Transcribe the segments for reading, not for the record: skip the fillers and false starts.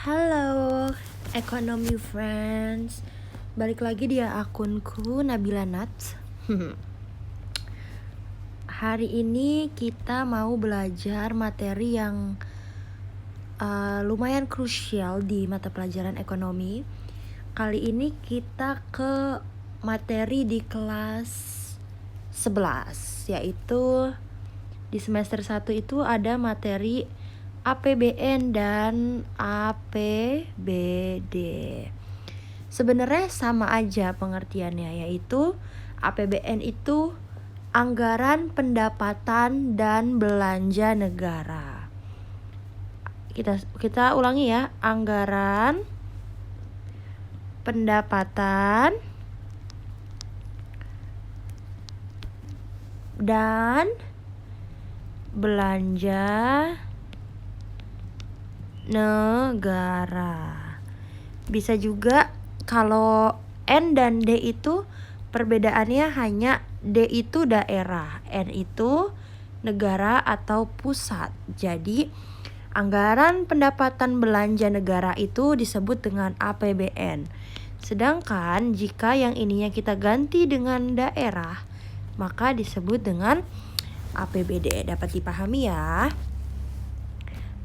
Halo, Economy Friends. Balik lagi di akunku Nabila Nats. Hari ini kita mau belajar materi yang lumayan krusial di mata pelajaran ekonomi. Kali ini kita ke materi di kelas 11, yaitu di semester 1 itu ada materi APBN dan APBD. Sebenarnya sama aja pengertiannya, yaitu APBN itu anggaran pendapatan dan belanja negara. Kita ulangi ya, anggaran pendapatan dan belanja negara. Bisa juga kalau N dan D itu perbedaannya hanya D itu daerah, N itu negara atau pusat. Jadi anggaran pendapatan belanja negara itu disebut dengan APBN. Sedangkan jika yang ininya kita ganti dengan daerah, maka disebut dengan APBD. Dapat dipahami ya?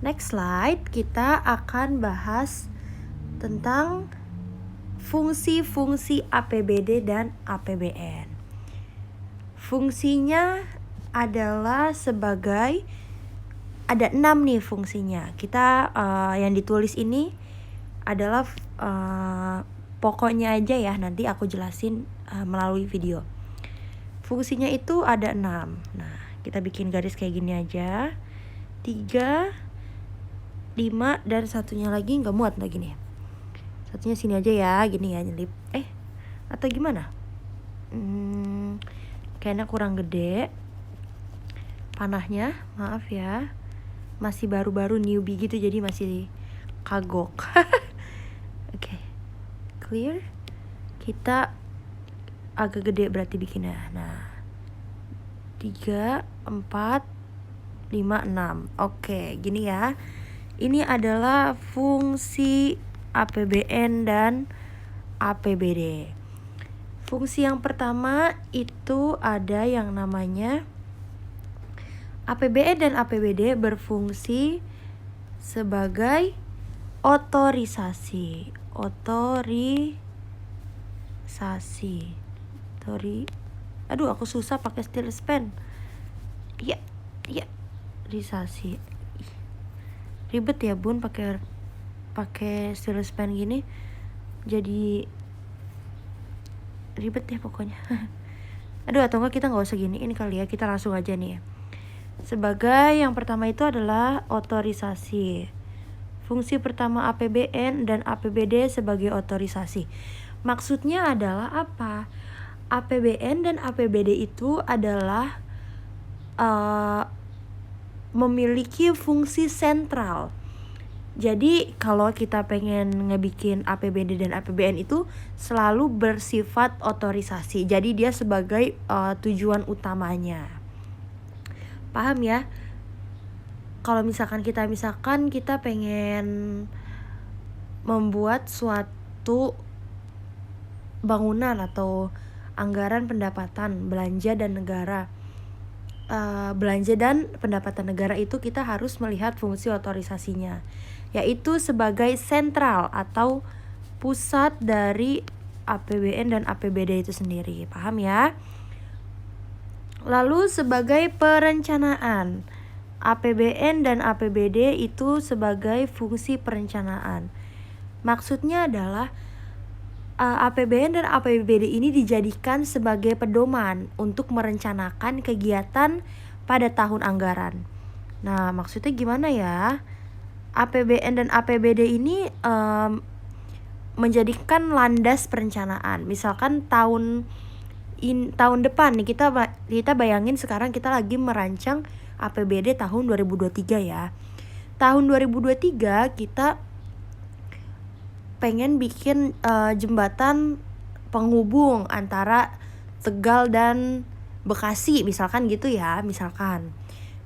Next slide, kita akan bahas tentang fungsi-fungsi APBD dan APBN. Fungsinya adalah sebagai, ada 6 nih fungsinya. Kita yang ditulis ini adalah pokoknya aja ya, nanti aku jelasin melalui video. Fungsinya itu ada 6. Nah, kita bikin garis kayak gini aja. 3, 5, dan satunya lagi nggak muat lagi nih. Satunya sini aja ya, gini ya, nyelip. Atau gimana? Kayaknya kurang gede panahnya, maaf ya. Masih baru-baru newbie gitu, jadi masih kagok. Oke. Clear? Kita agak gede berarti bikinnya. Nah, 3, 4, 5, 6. Oke, gini ya. Ini adalah fungsi APBN dan APBD. Fungsi yang pertama itu ada yang namanya APBN dan APBD berfungsi sebagai otorisasi. Aduh, aku susah pakai stylus pen. Iya, risasi. Ribet ya bun pakai stylus pen gini, jadi ribet ya pokoknya. Aduh, atau enggak kita nggak usah gini, ini kali ya, kita langsung aja nih ya. Sebagai yang pertama itu adalah otorisasi. Fungsi pertama APBN dan APBD sebagai otorisasi. Maksudnya adalah apa? APBN dan APBD itu adalah memiliki fungsi sentral. Jadi kalau kita pengen ngebikin APBD dan APBN itu selalu bersifat otorisasi. Jadi dia sebagai tujuan utamanya. Paham ya? Kalau misalkan kita pengen membuat suatu bangunan atau anggaran pendapatan belanja dan negara. Belanja dan pendapatan negara itu kita harus melihat fungsi otorisasinya, yaitu sebagai sentral atau pusat dari APBN dan APBD itu sendiri. Paham ya? Lalu sebagai perencanaan, APBN dan APBD itu sebagai fungsi perencanaan. Maksudnya adalah APBN dan APBD ini dijadikan sebagai pedoman untuk merencanakan kegiatan pada tahun anggaran. Nah, maksudnya gimana ya? APBN dan APBD ini menjadikan landas perencanaan. Misalkan tahun depan nih, kita bayangin sekarang kita lagi merancang APBD tahun 2023 ya. Tahun 2023 kita pengen bikin jembatan penghubung antara Tegal dan Bekasi misalkan gitu ya, misalkan.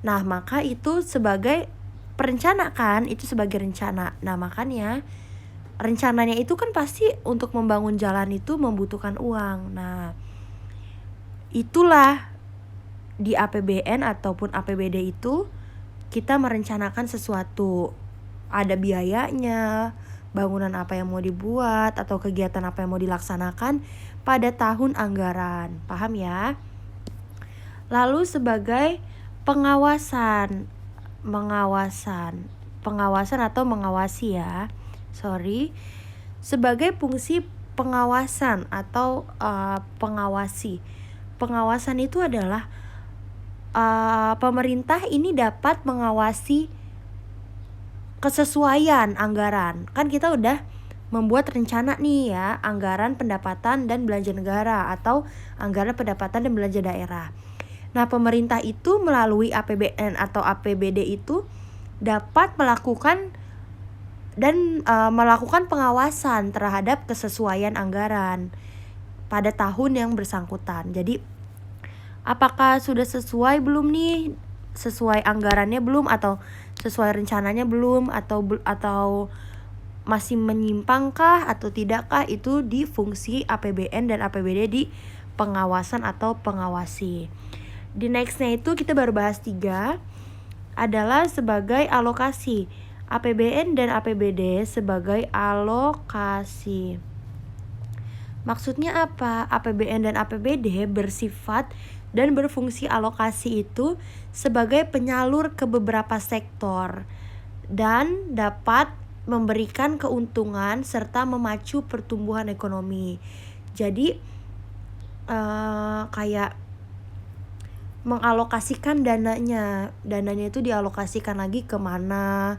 Nah, maka itu sebagai perencanaan itu sebagai rencana. Nah, makanya rencananya itu kan pasti untuk membangun jalan itu membutuhkan uang. Nah, itulah di APBN ataupun APBD itu kita merencanakan sesuatu. Ada biayanya, bangunan apa yang mau dibuat atau kegiatan apa yang mau dilaksanakan pada tahun anggaran. Paham ya? Lalu sebagai pengawasan atau mengawasi ya. Sebagai fungsi pengawasan atau pengawasi. Pengawasan itu adalah pemerintah ini dapat mengawasi kesesuaian anggaran. Kan kita udah membuat rencana nih ya, anggaran pendapatan dan belanja negara atau anggaran pendapatan dan belanja daerah. Nah, pemerintah itu melalui APBN atau APBD itu dapat melakukan pengawasan terhadap kesesuaian anggaran pada tahun yang bersangkutan. Jadi, apakah sudah sesuai belum nih? Sesuai anggarannya belum atau sesuai rencananya belum atau masih menyimpangkah atau tidakkah, itu di fungsi APBN dan APBD di pengawasan atau pengawasi. Di nextnya itu kita baru bahas 3 adalah sebagai alokasi. APBN dan APBD sebagai alokasi. Maksudnya apa? APBN dan APBD bersifat dan berfungsi alokasi itu sebagai penyalur ke beberapa sektor dan dapat memberikan keuntungan serta memacu pertumbuhan ekonomi. Jadi kayak mengalokasikan dananya itu dialokasikan lagi kemana,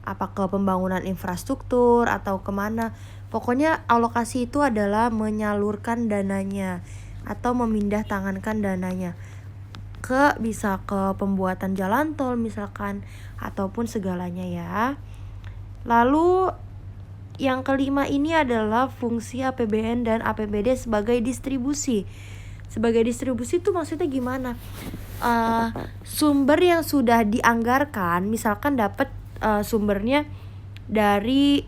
apa ke pembangunan infrastruktur atau kemana. Pokoknya alokasi itu adalah menyalurkan dananya atau memindah tangankan dananya bisa ke pembuatan jalan tol misalkan ataupun segalanya ya. Lalu yang kelima ini adalah fungsi APBN dan APBD sebagai distribusi. Sebagai distribusi itu maksudnya gimana? Sumber yang sudah dianggarkan, misalkan dapat sumbernya dari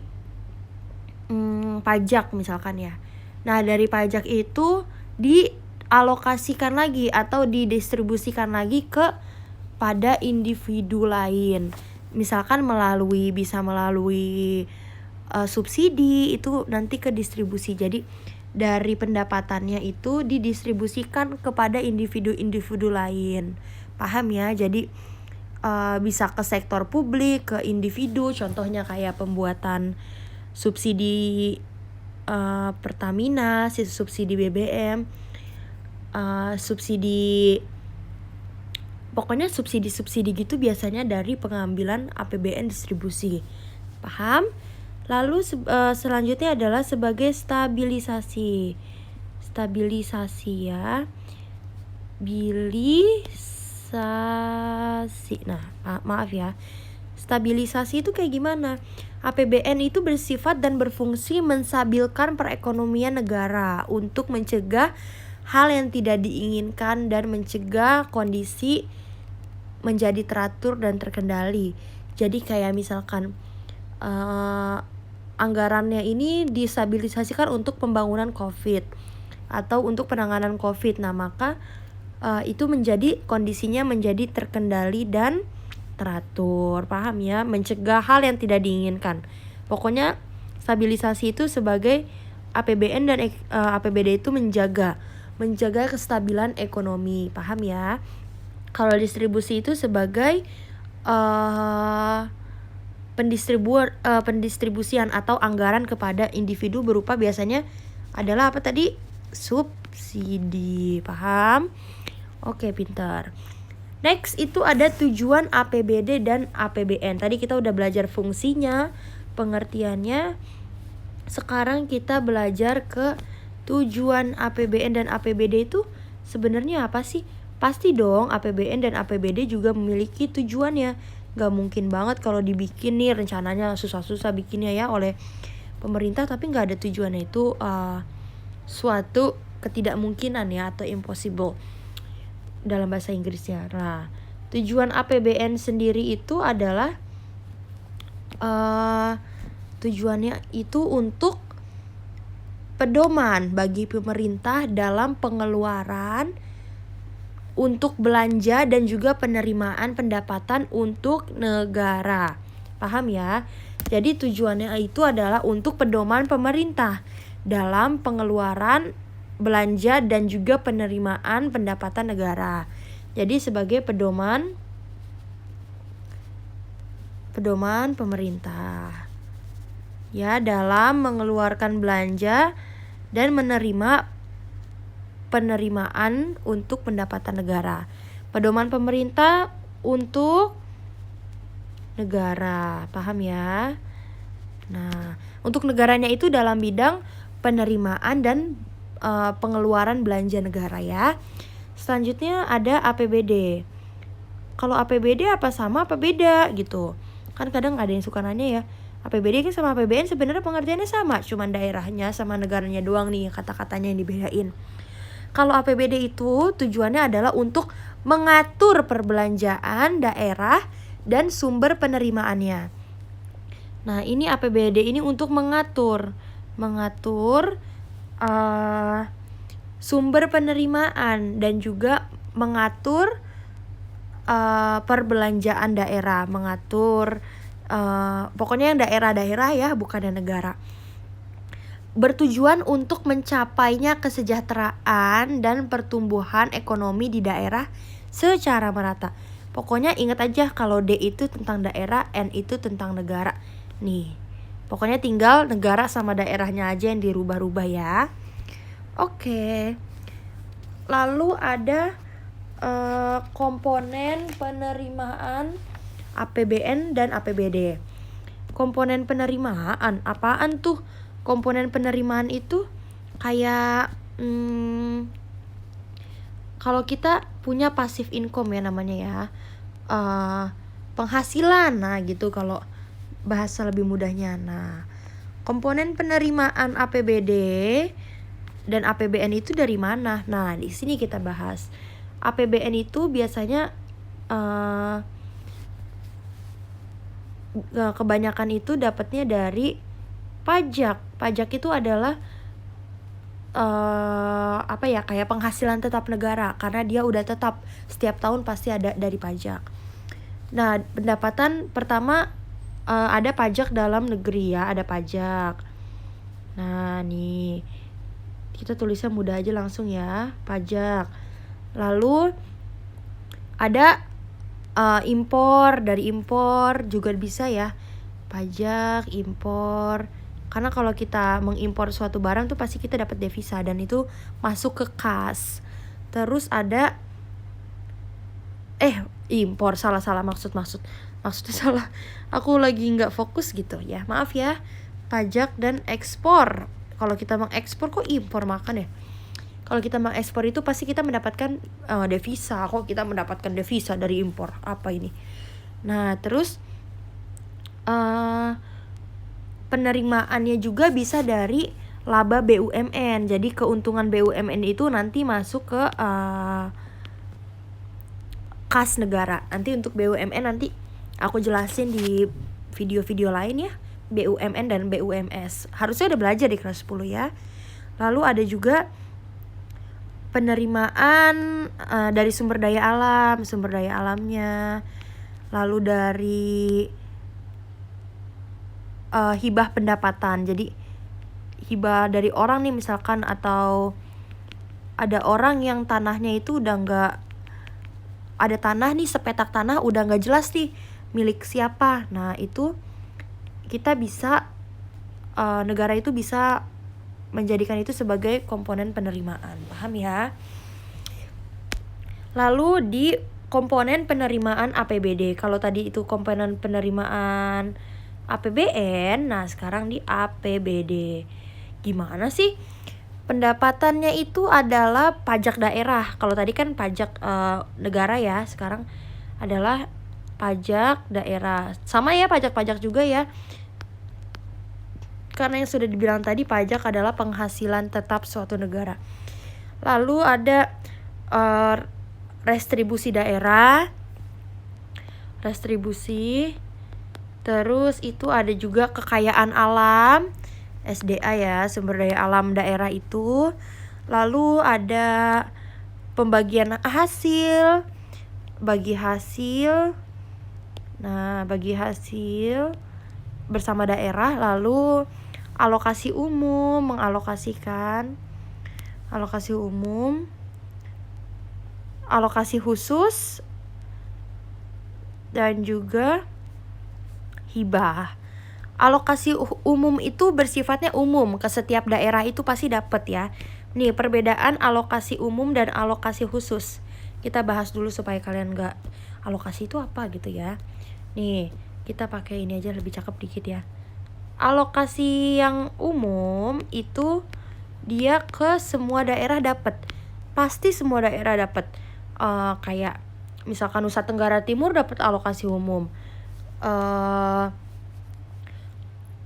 pajak misalkan ya. Nah, dari pajak itu dialokasikan lagi atau didistribusikan lagi pada individu lain. Misalkan bisa melalui subsidi, itu nanti ke distribusi. Jadi dari pendapatannya itu didistribusikan kepada individu-individu lain. Paham ya? Jadi bisa ke sektor publik, ke individu. Contohnya kayak pembuatan subsidi Pertamina, subsidi BBM, pokoknya subsidi gitu biasanya dari pengambilan APBN distribusi. Paham? Lalu selanjutnya adalah sebagai stabilisasi ya. Nah, maaf ya. Stabilisasi itu kayak gimana? APBN itu bersifat dan berfungsi menstabilkan perekonomian negara untuk mencegah hal yang tidak diinginkan dan mencegah kondisi menjadi teratur dan terkendali. Jadi kayak misalkan anggarannya ini disabilisasikan untuk pembangunan COVID atau untuk penanganan COVID. Nah, maka itu kondisinya menjadi terkendali dan teratur. Paham ya? Mencegah hal yang tidak diinginkan. Pokoknya stabilisasi itu sebagai APBN dan APBD itu menjaga kestabilan ekonomi. Paham ya? Kalau distribusi itu sebagai pendistribusian atau anggaran kepada individu berupa biasanya adalah apa tadi? Subsidi. Paham? Oke, pintar. Next itu ada tujuan APBD dan APBN. Tadi kita udah belajar fungsinya, pengertiannya. Sekarang kita belajar ke tujuan APBN dan APBD itu sebenarnya apa sih? Pasti dong APBN dan APBD juga memiliki tujuannya. Gak mungkin banget kalau dibikin nih rencananya susah-susah bikinnya ya oleh pemerintah tapi gak ada tujuannya. Itu suatu ketidakmungkinan ya atau impossible dalam bahasa Inggrisnya. Nah, tujuan APBN sendiri itu adalah tujuannya itu untuk pedoman bagi pemerintah dalam pengeluaran untuk belanja dan juga penerimaan pendapatan untuk negara. Paham ya? Jadi tujuannya itu adalah untuk pedoman pemerintah dalam pengeluaran belanja dan juga penerimaan pendapatan negara. Jadi sebagai pedoman pemerintah ya dalam mengeluarkan belanja dan menerima penerimaan untuk pendapatan negara. Pedoman pemerintah untuk negara, paham ya? Nah, untuk negaranya itu dalam bidang penerimaan dan pengeluaran belanja negara ya. Selanjutnya ada APBD. Kalau APBD apa sama apa beda gitu? Kan kadang ada yang suka nanya ya, APBD kan sama APBN sebenarnya pengertiannya sama, cuman daerahnya sama negaranya doang nih kata-katanya yang dibedain. Kalau APBD itu tujuannya adalah untuk mengatur perbelanjaan daerah dan sumber penerimaannya. Nah, ini APBD ini untuk mengatur sumber penerimaan dan juga mengatur perbelanjaan daerah, mengatur pokoknya yang daerah-daerah ya, bukan yang negara. Bertujuan untuk mencapainya kesejahteraan dan pertumbuhan ekonomi di daerah secara merata. Pokoknya ingat aja kalau D itu tentang daerah, N itu tentang negara. Nih, pokoknya tinggal negara sama daerahnya aja yang dirubah-rubah ya. Oke. Lalu ada komponen penerimaan APBN dan APBD. Komponen penerimaan, apaan tuh? Komponen penerimaan itu kayak kalau kita punya passive income ya namanya ya, penghasilan, nah gitu kalau bahasa lebih mudahnya. Nah, komponen penerimaan APBD dan APBN itu dari mana? Nah, di sini kita bahas. APBN itu biasanya kebanyakan itu dapatnya dari pajak. Pajak itu adalah kayak penghasilan tetap negara, karena dia udah tetap setiap tahun pasti ada dari pajak. Nah, pendapatan pertama ada pajak dalam negeri ya, ada pajak. Nah, nih kita tulisnya mudah aja langsung ya, pajak. Lalu ada impor, dari impor juga bisa ya, pajak impor. Karena kalau kita mengimpor suatu barang tuh pasti kita dapat devisa dan itu masuk ke kas. Terus ada impor, salah maksudnya salah. Aku lagi nggak fokus gitu ya, maaf ya. Pajak dan ekspor. Kalau kita mengekspor kok impor makan ya? Kalau kita mengekspor itu pasti kita mendapatkan devisa. Kok kita mendapatkan devisa dari impor? Apa ini? Nah, terus penerimaannya juga bisa dari laba BUMN. Jadi keuntungan BUMN itu nanti masuk ke kas negara. Nanti untuk BUMN nanti aku jelasin di video-video lain ya, BUMN dan BUMS. Harusnya udah belajar di kelas 10 ya. Lalu ada juga penerimaan dari sumber daya alamnya. Lalu dari hibah pendapatan. Jadi hibah dari orang nih misalkan, atau ada orang yang tanahnya itu udah nggak, ada tanah nih, sepetak tanah udah nggak jelas nih milik siapa. Nah, itu kita bisa negara itu bisa menjadikan itu sebagai komponen penerimaan. Paham ya? Lalu di komponen penerimaan APBD. Kalau tadi itu komponen penerimaan APBN, nah sekarang di APBD. Gimana sih? Pendapatannya itu adalah pajak daerah. Kalau tadi kan pajak negara ya, sekarang adalah pajak daerah. Sama ya, pajak-pajak juga ya. Karena yang sudah dibilang tadi, pajak adalah penghasilan tetap suatu negara. Lalu ada restribusi daerah. Restribusi Terus itu ada juga kekayaan alam, SDA ya, sumber daya alam daerah itu. Lalu ada pembagian hasil, bagi hasil. Nah, bagi hasil bersama daerah. Lalu alokasi umum, mengalokasikan, alokasi umum, alokasi khusus, dan juga hibah. Alokasi umum itu bersifatnya umum, ke setiap daerah itu pasti dapat ya. Nih, perbedaan alokasi umum dan alokasi khusus. Kita bahas dulu supaya kalian gak, alokasi itu apa gitu ya. Nih, kita pakai ini aja lebih cakep dikit ya. Alokasi yang umum itu dia ke semua daerah dapat. Pasti semua daerah dapat. Kayak misalkan Nusa Tenggara Timur dapat alokasi umum.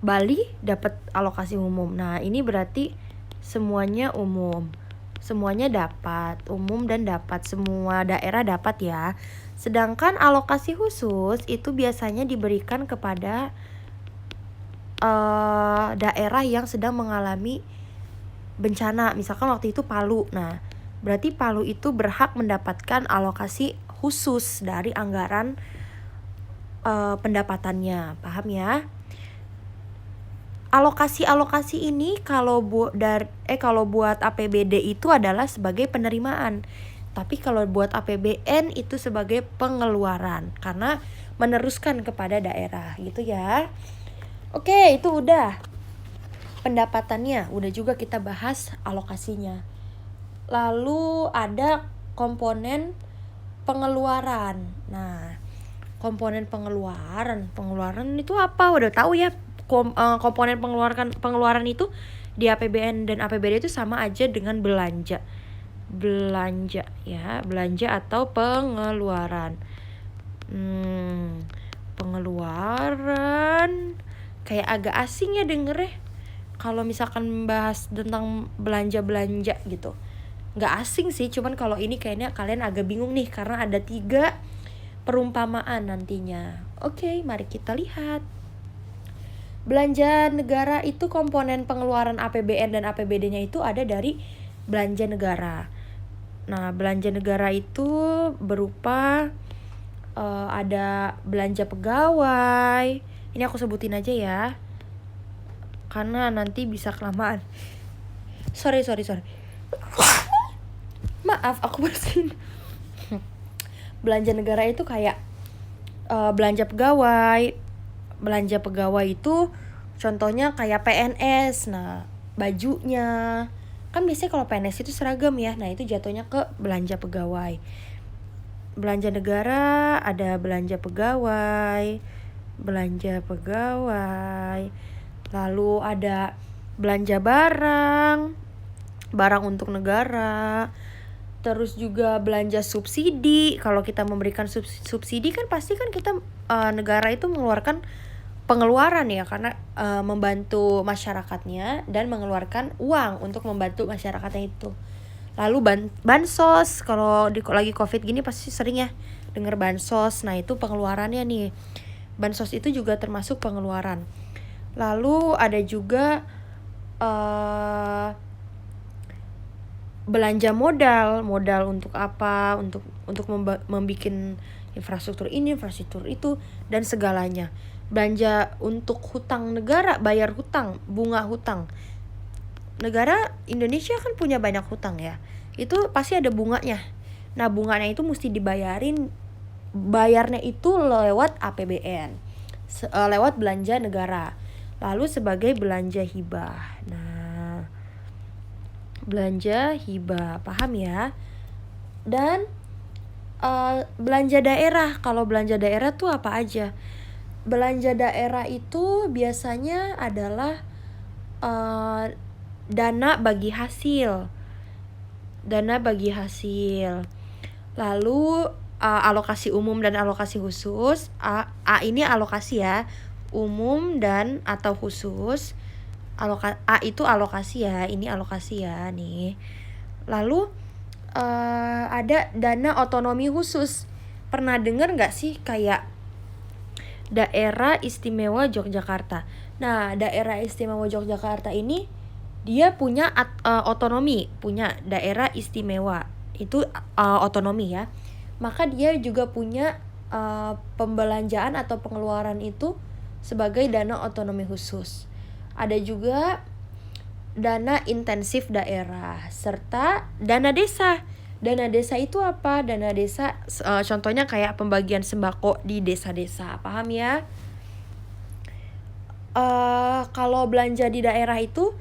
Bali dapat alokasi umum. Nah, ini berarti semuanya umum. Semuanya dapat, umum dan dapat, semua daerah dapat ya. Sedangkan alokasi khusus itu biasanya diberikan kepada daerah yang sedang mengalami bencana. Misalkan waktu itu Palu. Nah, berarti Palu itu berhak mendapatkan alokasi khusus dari anggaran pendapatannya. Paham ya? Alokasi ini kalau buat APBD itu adalah sebagai penerimaan. Tapi kalau buat APBN itu sebagai pengeluaran karena meneruskan kepada daerah gitu ya. Oke, itu udah pendapatannya, udah juga kita bahas alokasinya. Lalu ada komponen pengeluaran. Nah, komponen pengeluaran itu apa? Udah tahu ya. Komponen pengeluaran itu di APBN dan APBD itu sama aja dengan belanja ya, belanja atau pengeluaran. Pengeluaran kayak agak asing ya dengernya kalau misalkan bahas tentang belanja gitu. Nggak asing sih, cuman kalau ini kayaknya kalian agak bingung nih karena ada 3 perumpamaan nantinya. Oke, mari kita lihat. Belanja negara itu komponen pengeluaran APBN dan APBD-nya itu ada dari belanja negara. Nah, belanja negara itu berupa ada belanja pegawai. Ini aku sebutin aja ya, karena nanti bisa kelamaan. Sorry. Maaf, aku bersin. Belanja negara itu kayak belanja pegawai. Belanja pegawai itu contohnya kayak PNS. Nah, bajunya kan biasanya kalau PNS itu seragam ya. Nah, itu jatuhnya ke belanja pegawai. Belanja negara ada belanja pegawai. Lalu ada belanja barang untuk negara. Terus juga belanja subsidi. Kalau kita memberikan subsidi kan pasti kan kita negara itu mengeluarkan pengeluaran ya, karena membantu masyarakatnya dan mengeluarkan uang untuk membantu masyarakatnya itu. Lalu bansos, kalau lagi COVID gini pasti sering ya dengar bansos. Nah, itu pengeluarannya nih. Bansos itu juga termasuk pengeluaran. Lalu ada juga belanja modal untuk apa? Untuk membuat infrastruktur ini, infrastruktur itu, dan segalanya. Belanja untuk hutang negara, bayar hutang, bunga hutang. Negara Indonesia kan punya banyak hutang ya. Itu pasti ada bunganya. Nah, bunganya itu mesti dibayarin. Bayarnya itu lewat APBN, lewat belanja negara. Lalu sebagai belanja hibah. Nah, belanja hibah, paham ya? Dan belanja daerah. Kalau belanja daerah tuh apa aja? Belanja daerah itu biasanya adalah dana bagi hasil. Lalu alokasi umum dan alokasi khusus. A ini alokasi ya, umum dan atau khusus. A itu alokasi ya, ini alokasi ya nih. Lalu ada dana otonomi khusus. Pernah dengar nggak sih kayak Daerah Istimewa Yogyakarta. Nah, Daerah Istimewa Yogyakarta ini dia punya otonomi, punya daerah istimewa. Itu otonomi ya. Maka dia juga punya pembelanjaan atau pengeluaran itu sebagai dana otonomi khusus. Ada juga dana intensif daerah serta dana desa. Dana desa itu apa? Dana desa contohnya kayak pembagian sembako di desa-desa. Paham ya? Kalau belanja di daerah itu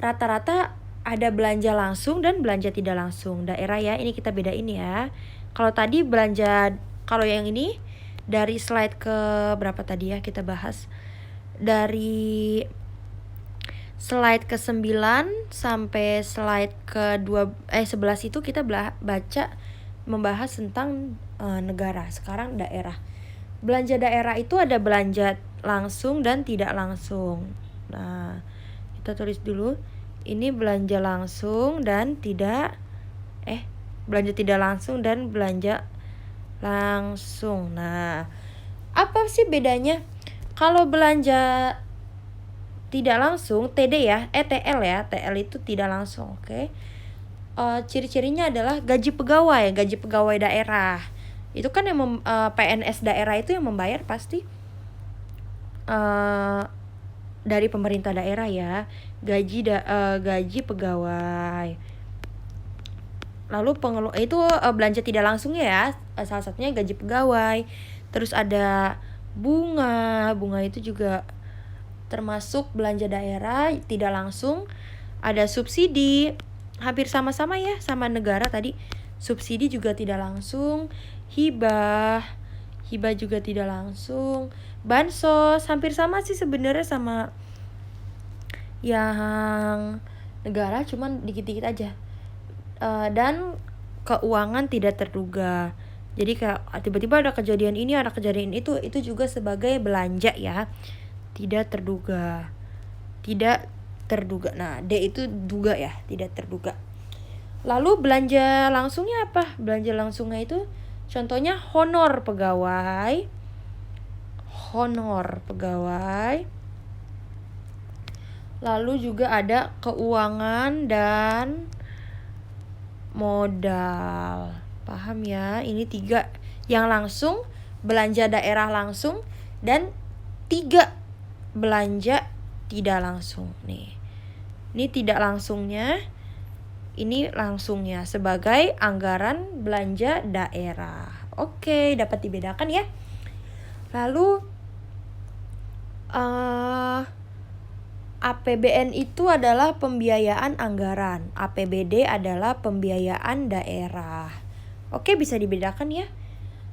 rata-rata ada belanja langsung dan belanja tidak langsung. Daerah ya, ini kita bedain ya. Kalau tadi belanja, kalau yang ini dari slide ke berapa tadi ya kita bahas? Dari slide ke 9 sampai slide ke 11 itu kita membahas tentang negara. Sekarang daerah. Belanja daerah itu ada belanja langsung dan tidak langsung. Nah, kita tulis dulu. Ini belanja langsung dan belanja tidak langsung dan belanja langsung. Nah, apa sih bedanya? Kalau belanja tidak langsung, TD ya, TL ya, TL itu tidak langsung, oke. Ciri-cirinya adalah gaji pegawai daerah. Itu kan yang PNS daerah itu yang membayar pasti dari pemerintah daerah ya, gaji pegawai. Lalu itu belanja tidak langsungnya ya, salah satunya gaji pegawai. Terus ada bunga itu juga termasuk belanja daerah tidak langsung. Ada subsidi, hampir sama-sama ya sama negara tadi. Subsidi juga tidak langsung. Hibah juga tidak langsung. Bansos hampir sama sih sebenarnya sama yang negara, cuman dikit-dikit aja. Dan keuangan tidak terduga. Jadi kayak tiba-tiba ada kejadian ini, ada kejadian itu juga sebagai belanja ya. Tidak terduga. Nah, D itu duga ya, tidak terduga. Lalu belanja langsungnya apa? Belanja langsungnya itu contohnya honor pegawai. Lalu juga ada keuangan dan modal. Paham ya? Ini 3 yang langsung, belanja daerah langsung, dan 3 belanja tidak langsung nih. Ini tidak langsungnya, ini langsungnya sebagai anggaran belanja daerah. Oke, dapat dibedakan ya. Lalu APBN itu adalah pembiayaan anggaran, APBD adalah pembiayaan daerah. Oke, bisa dibedakan ya.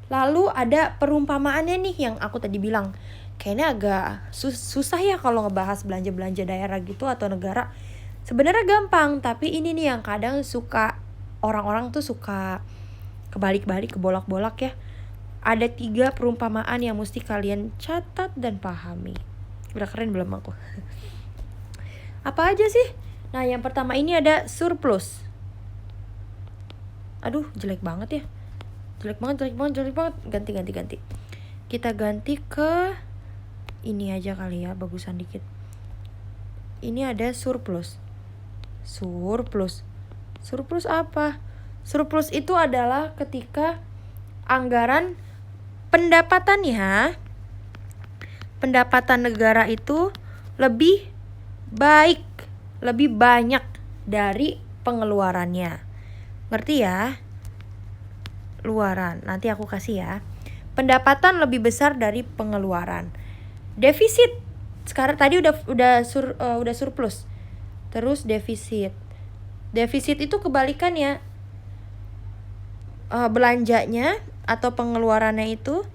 Lalu ada perumpamaannya nih yang aku tadi bilang. Kayaknya agak susah ya kalau ngebahas belanja-belanja daerah gitu atau negara. Sebenarnya gampang, tapi ini nih yang kadang suka orang-orang tuh suka kebalik-balik, kebolak-bolak ya. Ada 3 perumpamaan yang mesti kalian catat dan pahami. Udah keren belum aku? Apa aja sih? Nah, yang pertama ini ada surplus. Aduh, jelek banget ya. Jelek banget. Ganti. Kita ganti ke ini aja kali ya, bagusan dikit. Ini ada surplus. Surplus apa? Surplus itu adalah ketika anggaran pendapatan negara itu lebih banyak dari pengeluarannya. Ngerti ya? Luaran. Nanti aku kasih ya. Pendapatan lebih besar dari pengeluaran. Defisit. Sekarang tadi udah surplus. Terus defisit. Defisit itu kebalikannya. Belanjanya atau pengeluarannya itu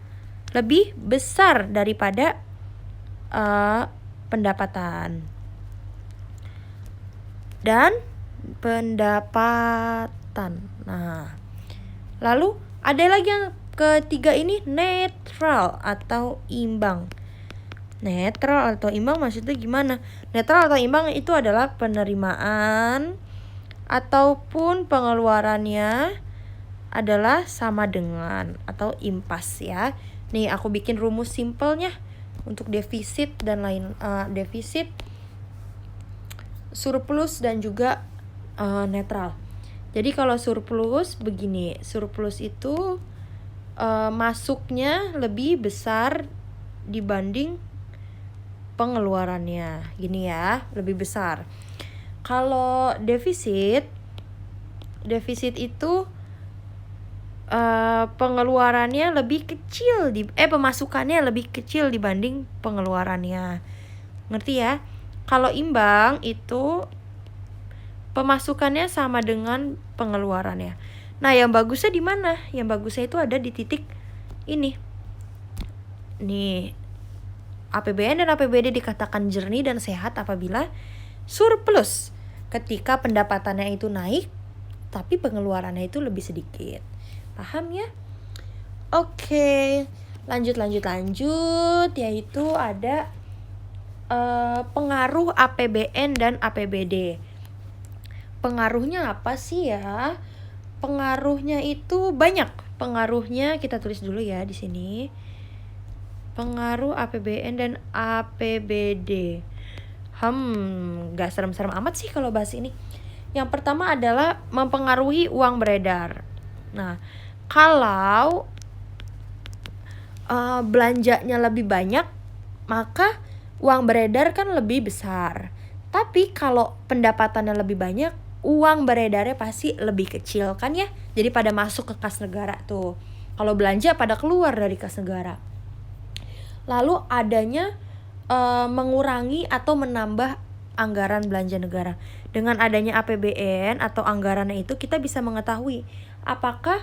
lebih besar daripada pendapatan. Dan pendapatan. Nah, lalu ada lagi yang ketiga ini netral atau imbang. Netral atau imbang maksudnya gimana? Netral atau imbang itu adalah penerimaan ataupun pengeluarannya adalah sama dengan atau impas ya. Nih aku bikin rumus simpelnya. untuk defisit dan defisit, surplus dan juga netral. Jadi kalau surplus begini, surplus itu masuknya lebih besar dibanding pengeluarannya, gini ya, lebih besar. Kalau defisit itu pengeluarannya lebih kecil pemasukannya lebih kecil dibanding pengeluarannya, ngerti ya? Kalau imbang itu pemasukannya sama dengan pengeluarannya. Nah, yang bagusnya di mana? Yang bagusnya itu ada di titik ini. Nih, APBN dan APBD dikatakan jernih dan sehat apabila surplus, ketika pendapatannya itu naik tapi pengeluarannya itu lebih sedikit. Paham ya? Oke, lanjut, yaitu ada pengaruh APBN dan APBD. Pengaruhnya apa sih ya? Pengaruhnya itu banyak. Pengaruhnya kita tulis dulu ya di sini. Pengaruh APBN dan APBD. Gak serem-serem amat sih kalau bahas ini. Yang pertama adalah mempengaruhi uang beredar. Nah, kalau belanjanya lebih banyak, maka uang beredar kan lebih besar. Tapi kalau pendapatannya lebih banyak, uang beredarnya pasti lebih kecil kan ya. Jadi pada masuk ke kas negara tuh. Kalau belanja pada keluar dari kas negara. Lalu adanya mengurangi atau menambah anggaran belanja negara. Dengan adanya APBN atau anggarannya itu, kita bisa mengetahui apakah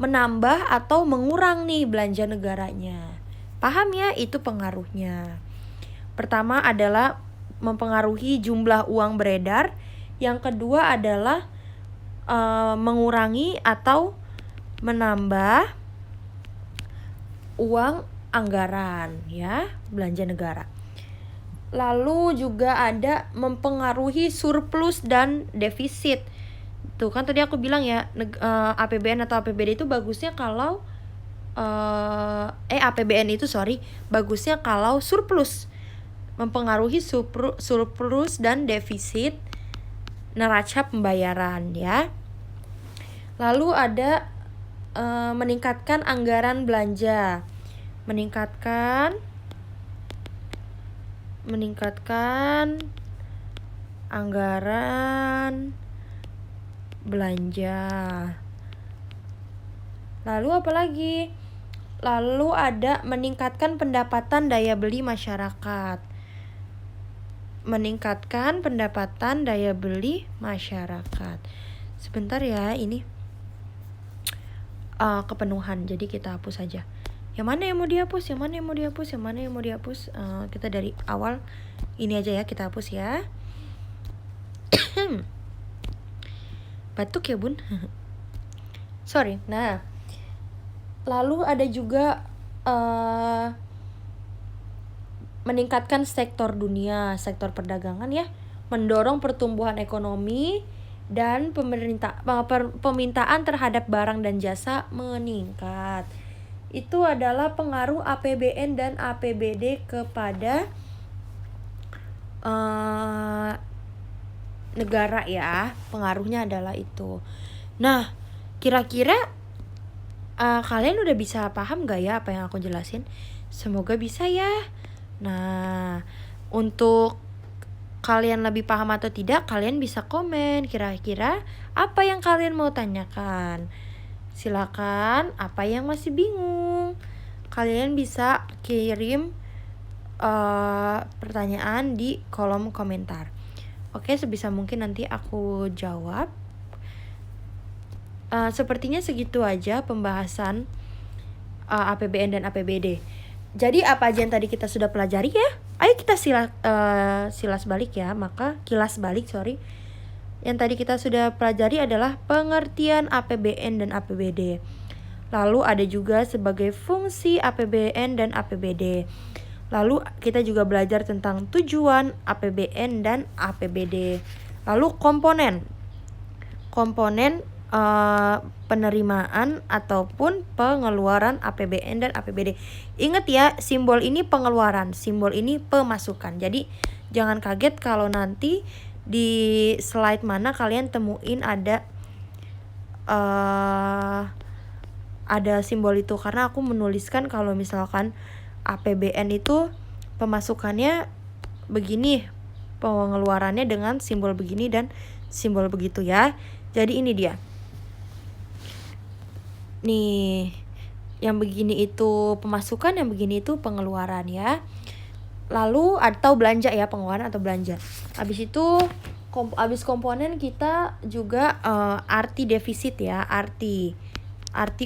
menambah atau mengurang nih belanja negaranya. Paham ya? Itu pengaruhnya. Pertama adalah mempengaruhi jumlah uang beredar. Yang kedua adalah mengurangi atau menambah uang anggaran ya, belanja negara. Lalu juga ada mempengaruhi surplus dan defisit. Tuh kan tadi aku bilang ya, APBN atau APBD itu bagusnya kalau APBN itu bagusnya kalau surplus. Mempengaruhi surplus dan defisit neraca pembayaran ya. Lalu ada meningkatkan anggaran belanja. Meningkatkan anggaran belanja. Lalu apa lagi? Lalu ada meningkatkan pendapatan daya beli masyarakat. Meningkatkan pendapatan daya beli masyarakat. Sebentar ya, ini kepenuhan, jadi kita hapus saja. Yang mana yang mau dihapus? Kita dari awal ini aja ya, kita hapus ya. Batuk ya bun. Sorry. Nah, lalu ada juga meningkatkan sektor dunia, sektor perdagangan ya, mendorong pertumbuhan ekonomi dan permintaan terhadap barang dan jasa meningkat. Itu adalah pengaruh APBN dan APBD kepada negara ya. Pengaruhnya adalah itu. Nah, kira-kira kalian udah bisa paham gak ya apa yang aku jelasin? Semoga bisa ya. Nah, untuk kalian lebih paham atau tidak, kalian bisa komen kira-kira apa yang kalian mau tanyakan. Silakan, apa yang masih bingung, kalian bisa kirim pertanyaan di kolom komentar. Oke, sebisa mungkin nanti aku jawab. Sepertinya segitu aja pembahasan APBN dan APBD. Jadi apa aja yang tadi kita sudah pelajari ya? Ayo kita kilas balik. Yang tadi kita sudah pelajari adalah pengertian APBN dan APBD. Lalu ada juga sebagai fungsi APBN dan APBD. Lalu kita juga belajar tentang tujuan APBN dan APBD. Lalu komponen penerimaan ataupun pengeluaran APBN dan APBD. Ingat ya, simbol ini pengeluaran, simbol ini pemasukan. Jadi jangan kaget kalau nanti di slide mana kalian temuin ada simbol itu, karena aku menuliskan kalau misalkan APBN itu pemasukannya begini, pengeluarannya dengan simbol begini dan simbol begitu ya. Jadi ini dia. Nih, yang begini itu pemasukan, yang begini itu pengeluaran ya. Lalu atau belanja ya, pengeluaran atau belanja. Habis itu habis komponen kita juga arti defisit ya, arti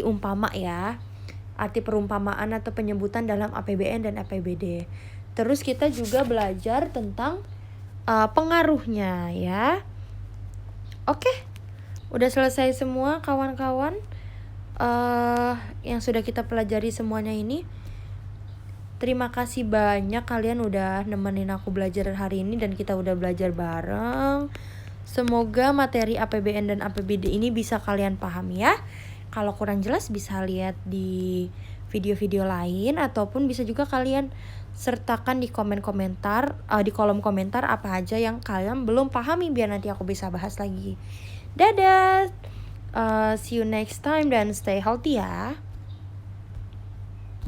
umpama ya. Arti perumpamaan atau penyebutan dalam APBN dan APBD. Terus kita juga belajar tentang pengaruhnya ya. Oke. Udah selesai semua kawan-kawan. Yang sudah kita pelajari semuanya ini. Terima kasih banyak kalian udah nemenin aku belajar hari ini dan kita udah belajar bareng. Semoga materi APBN dan APBD ini bisa kalian pahami ya. Kalau kurang jelas bisa lihat di video-video lain ataupun bisa juga kalian sertakan di komentar di kolom komentar apa aja yang kalian belum pahami biar nanti aku bisa bahas lagi. Dadah. See you next time dan stay healthy ya.